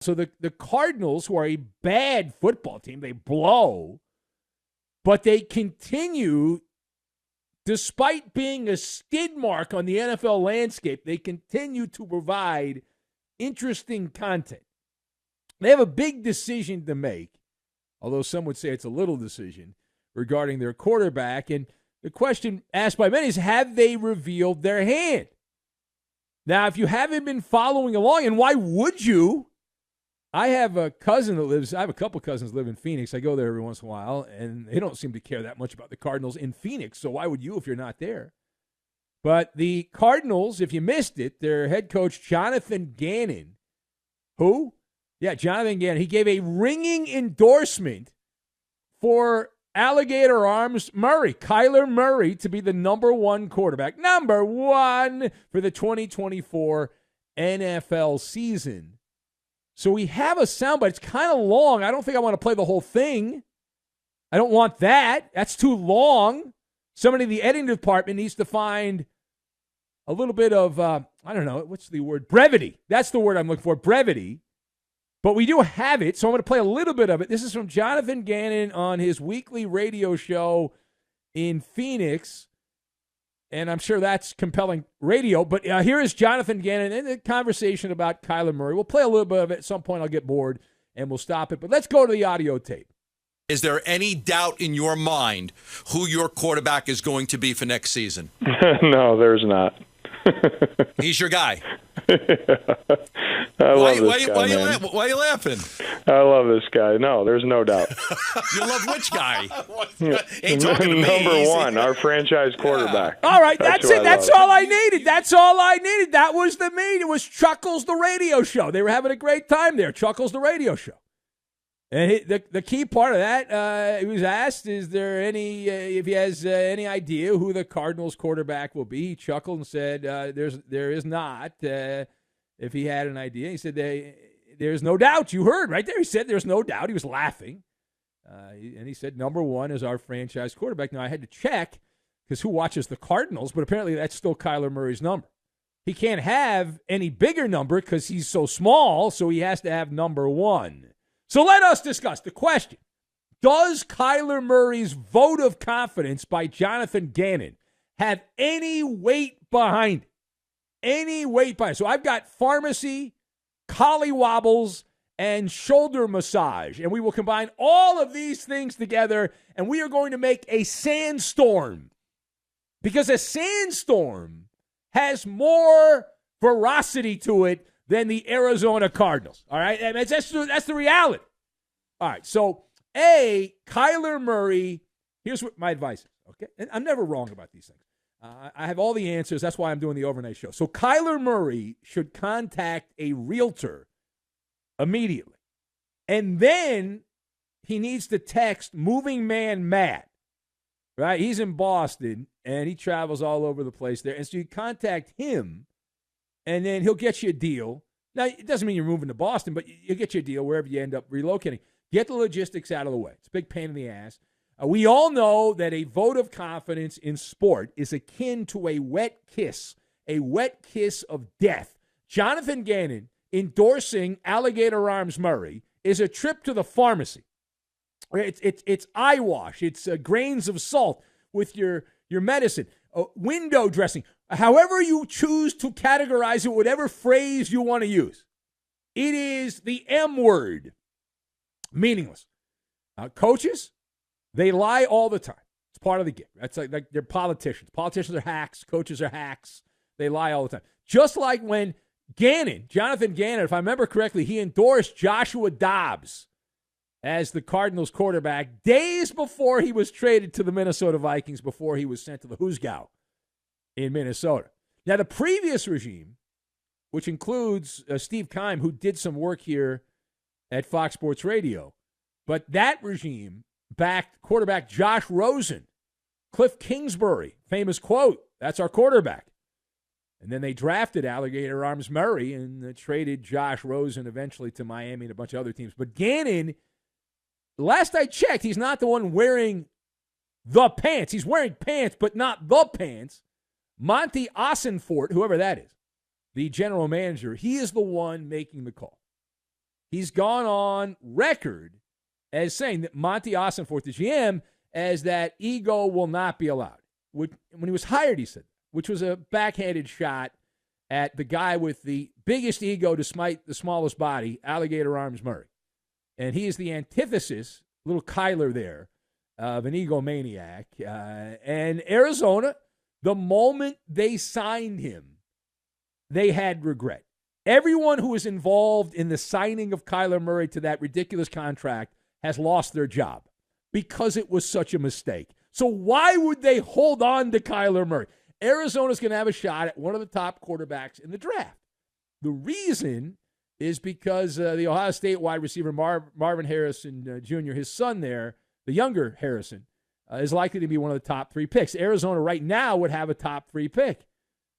So the Cardinals, who are a bad football team, they blow, but they continue, despite being a skid mark on the NFL landscape, they continue to provide interesting content. They have a big decision to make, although some would say it's a little decision, regarding their quarterback. And the question asked by many is, have they revealed their hand? Now, if you haven't been following along, and why would you? I have a cousin that lives, I have a couple cousins live in Phoenix. I go there every once in a while, and they don't seem to care that much about the Cardinals in Phoenix, so why would you if you're not there? But the Cardinals, if you missed it, their head coach, Jonathan Gannon, who? Yeah, Jonathan Gannon. He gave a ringing endorsement for Alligator Arms Murray, Kyler Murray, to be the number one quarterback, number one for the 2024 NFL season. So we have a soundbite. It's kind of long. I don't think I want to play the whole thing. I don't want that. That's too long. Somebody in the editing department needs to find a little bit of, I don't know, what's the word? Brevity. That's the word I'm looking for, brevity. But we do have it, so I'm going to play a little bit of it. This is from Jonathan Gannon on his weekly radio show in Phoenix. And I'm sure that's compelling radio. But here is Jonathan Gannon in a conversation about Kyler Murray. We'll play a little bit of it. At some point, I'll get bored, and we'll stop it. But let's go to the audio tape. Is there any doubt in your mind who your quarterback is going to be for next season? No, there's not. He's your guy. I love this guy, man. Why are you laughing? I love this guy. No, there's no doubt. You love which guy? Ain't talking to me. Number one, our franchise quarterback. Yeah. All right, that's it. That's all I needed. That's all I needed. That was the meet. It was Chuckles the radio show. They were having a great time there. Chuckles the radio show. And the key part of that, he was asked, is there any, if he has any idea who the Cardinals quarterback will be? He chuckled and said, there is not. If he had an idea, he said, there's no doubt. You heard right there. He said there's no doubt. He was laughing. And he said, number one is our franchise quarterback. Now, I had to check, because who watches the Cardinals? But apparently that's still Kyler Murray's number. He can't have any bigger number because he's so small, so he has to have number one. So let us discuss the question. Does Kyler Murray's vote of confidence by Jonathan Gannon have any weight behind it? Any weight behind it? So I've got pharmacy, collywobbles, and shoulder massage. And we will combine all of these things together, and we are going to make a sandstorm. Because a sandstorm has more veracity to it than the Arizona Cardinals. All right? And that's the reality. All right. So, Kyler Murray, here's what my advice is, okay? And I'm never wrong about these things. I have all the answers. That's why I'm doing the overnight show. So, Kyler Murray should contact a realtor immediately. And then he needs to text Moving Man Matt, right? He's in Boston, and he travels all over the place there. And so you contact him, and then he'll get you a deal. Now, it doesn't mean you're moving to Boston, but you'll get you a deal wherever you end up relocating. Get the logistics out of the way. It's a big pain in the ass. We all know that a vote of confidence in sport is akin to a wet kiss of death. Jonathan Gannon endorsing Alligator Arms Murray is a trip to the pharmacy. It's eye wash. It's grains of salt with your medicine. Window dressing. However you choose to categorize it, whatever phrase you want to use. It is the M word. Meaningless. Coaches, they lie all the time. It's part of the game. That's like they're politicians. Politicians are hacks. Coaches are hacks. They lie all the time. Just like when Jonathan Gannon, if I remember correctly, he endorsed Joshua Dobbs as the Cardinals quarterback days before he was traded to the Minnesota Vikings, before he was sent to the Hoosgow in Minnesota. Now, the previous regime, which includes Steve Keim, who did some work here at Fox Sports Radio, but that regime backed quarterback Josh Rosen, Cliff Kingsbury, famous quote, "That's our quarterback." And then they drafted Alligator Arms Murray and traded Josh Rosen eventually to Miami and a bunch of other teams. But Gannon, last I checked, he's not the one wearing the pants. He's wearing pants, but not the pants. Monty Ossenfort, whoever that is, the general manager, he is the one making the call. he's gone on record as saying that Monty Ossenforth, the GM, as that ego will not be allowed. When he was hired, he said, which was a backhanded shot at the guy with the biggest ego despite the smallest body, alligator arms Murray. And he is the antithesis, little Kyler there, of an egomaniac. And Arizona, the moment they signed him, they had regret. Everyone who was involved in the signing of Kyler Murray to that ridiculous contract has lost their job because it was such a mistake. So why would they hold on to Kyler Murray? Arizona's going to have a shot at one of the top quarterbacks in the draft. The reason is because the Ohio State wide receiver Marvin Harrison Jr., his son there, the younger Harrison, is likely to be one of the top 3 picks. Arizona right now would have a top 3 pick.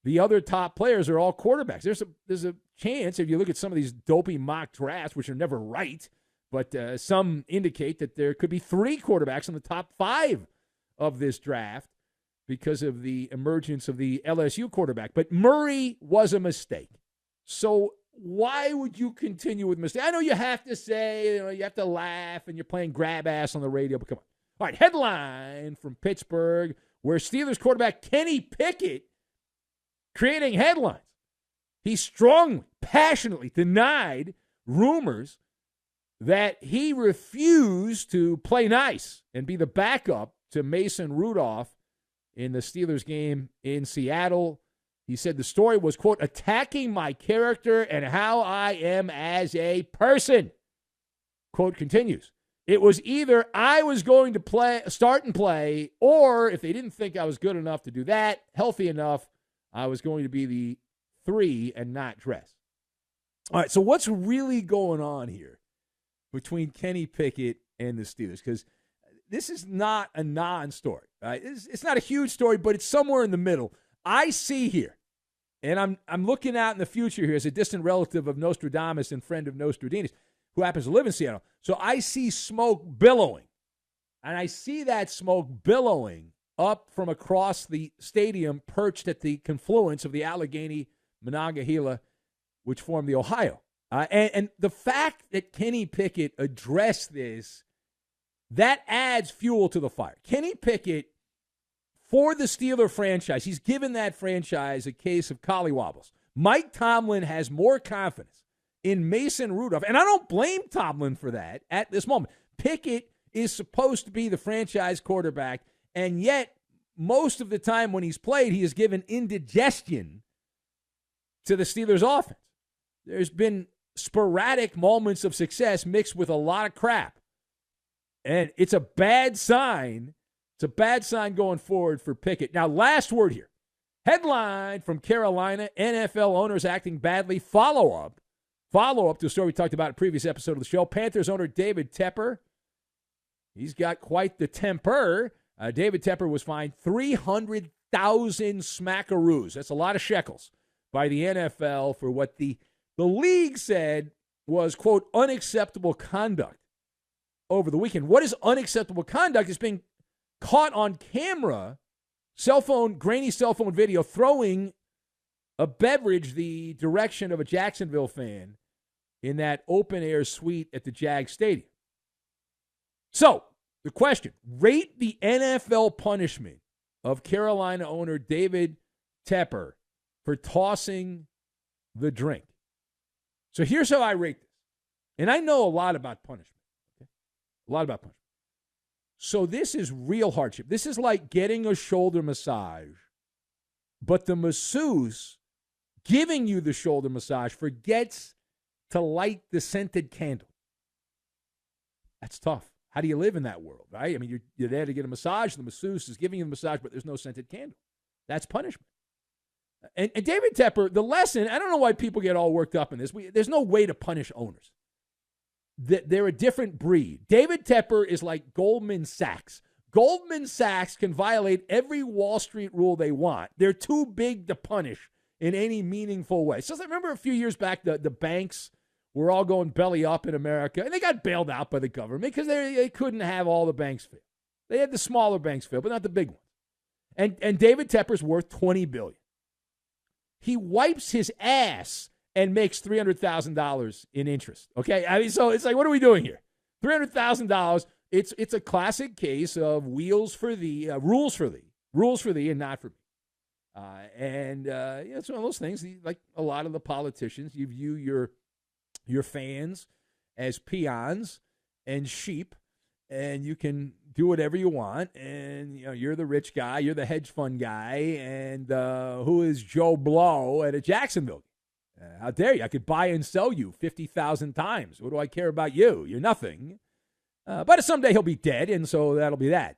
The other top players are all quarterbacks. There's a chance, if you look at some of these dopey mock drafts, which are never right, but some indicate that there could be 3 quarterbacks in the top 5 of this draft because of the emergence of the LSU quarterback. But Murray was a mistake. So why would you continue with mistake? I know you have to say, you have to laugh, and you're playing grab ass on the radio, but come on. All right, headline from Pittsburgh, where Steelers quarterback Kenny Pickett creating headlines. He strongly, passionately denied rumors that he refused to play nice and be the backup to Mason Rudolph in the Steelers game in Seattle. He said the story was, quote, attacking my character and how I am as a person. Quote continues. It was either I was going to start and play, or if they didn't think I was good enough to do that, healthy enough, I was going to be the 3 and not dress. All right, so what's really going on here between Kenny Pickett and the Steelers? Because this is not a non-story. Right? It's not a huge story, but it's somewhere in the middle. I see here, and I'm looking out in the future here as a distant relative of Nostradamus and friend of Nostradamus, who happens to live in Seattle. So I see smoke billowing, and I see that smoke billowing up from across the stadium, perched at the confluence of the Allegheny, Monongahela, which form the Ohio. And the fact that Kenny Pickett addressed this, that adds fuel to the fire. Kenny Pickett, for the Steeler franchise, he's given that franchise a case of collywobbles. Mike Tomlin has more confidence in Mason Rudolph, and I don't blame Tomlin for that at this moment. Pickett is supposed to be the franchise quarterback, and yet most of the time when he's played, he has given indigestion to the Steelers' offense. There's been sporadic moments of success mixed with a lot of crap. And it's a bad sign. It's a bad sign going forward for Pickett. Now, last word here. Headline from Carolina, NFL owners acting badly. Follow-up to a story we talked about in a previous episode of the show. Panthers owner David Tepper. He's got quite the temper. David Tepper was fined 300,000 smackaroos. That's a lot of shekels by the NFL for what the league said was, quote, unacceptable conduct over the weekend. What is unacceptable conduct? Is being caught on camera, grainy cell phone video, throwing a beverage the direction of a Jacksonville fan in that open-air suite at the Jag Stadium. So, the question, rate the NFL punishment of Carolina owner David Tepper for tossing the drink. So here's how I rate this. And I know a lot about punishment. Okay? A lot about punishment. So this is real hardship. This is like getting a shoulder massage, but the masseuse giving you the shoulder massage forgets to light the scented candle. That's tough. How do you live in that world, right? I mean, you're there to get a massage. The masseuse is giving you the massage, but there's no scented candle. That's punishment. And David Tepper, the lesson, I don't know why people get all worked up in this. There's no way to punish owners. They're a different breed. David Tepper is like Goldman Sachs. Goldman Sachs can violate every Wall Street rule they want. They're too big to punish in any meaningful way. So I remember a few years back, the banks were all going belly up in America, and they got bailed out by the government because they couldn't have all the banks fail. They had the smaller banks fail, but not the big ones. And David Tepper's worth $20 billion. He wipes his ass and makes $300,000 in interest. Okay, I mean, so it's like, what are we doing here? $300,000. It's a classic case of rules for thee, and not for me. It's one of those things. Like a lot of the politicians, you view your fans as peons and sheep, and you can do whatever you want. And you're the rich guy, you're the hedge fund guy, and who is Joe Blow at a Jacksonville? How dare you? I could buy and sell you 50,000 times. What do I care about you? You're nothing. But someday he'll be dead, and so that'll be that.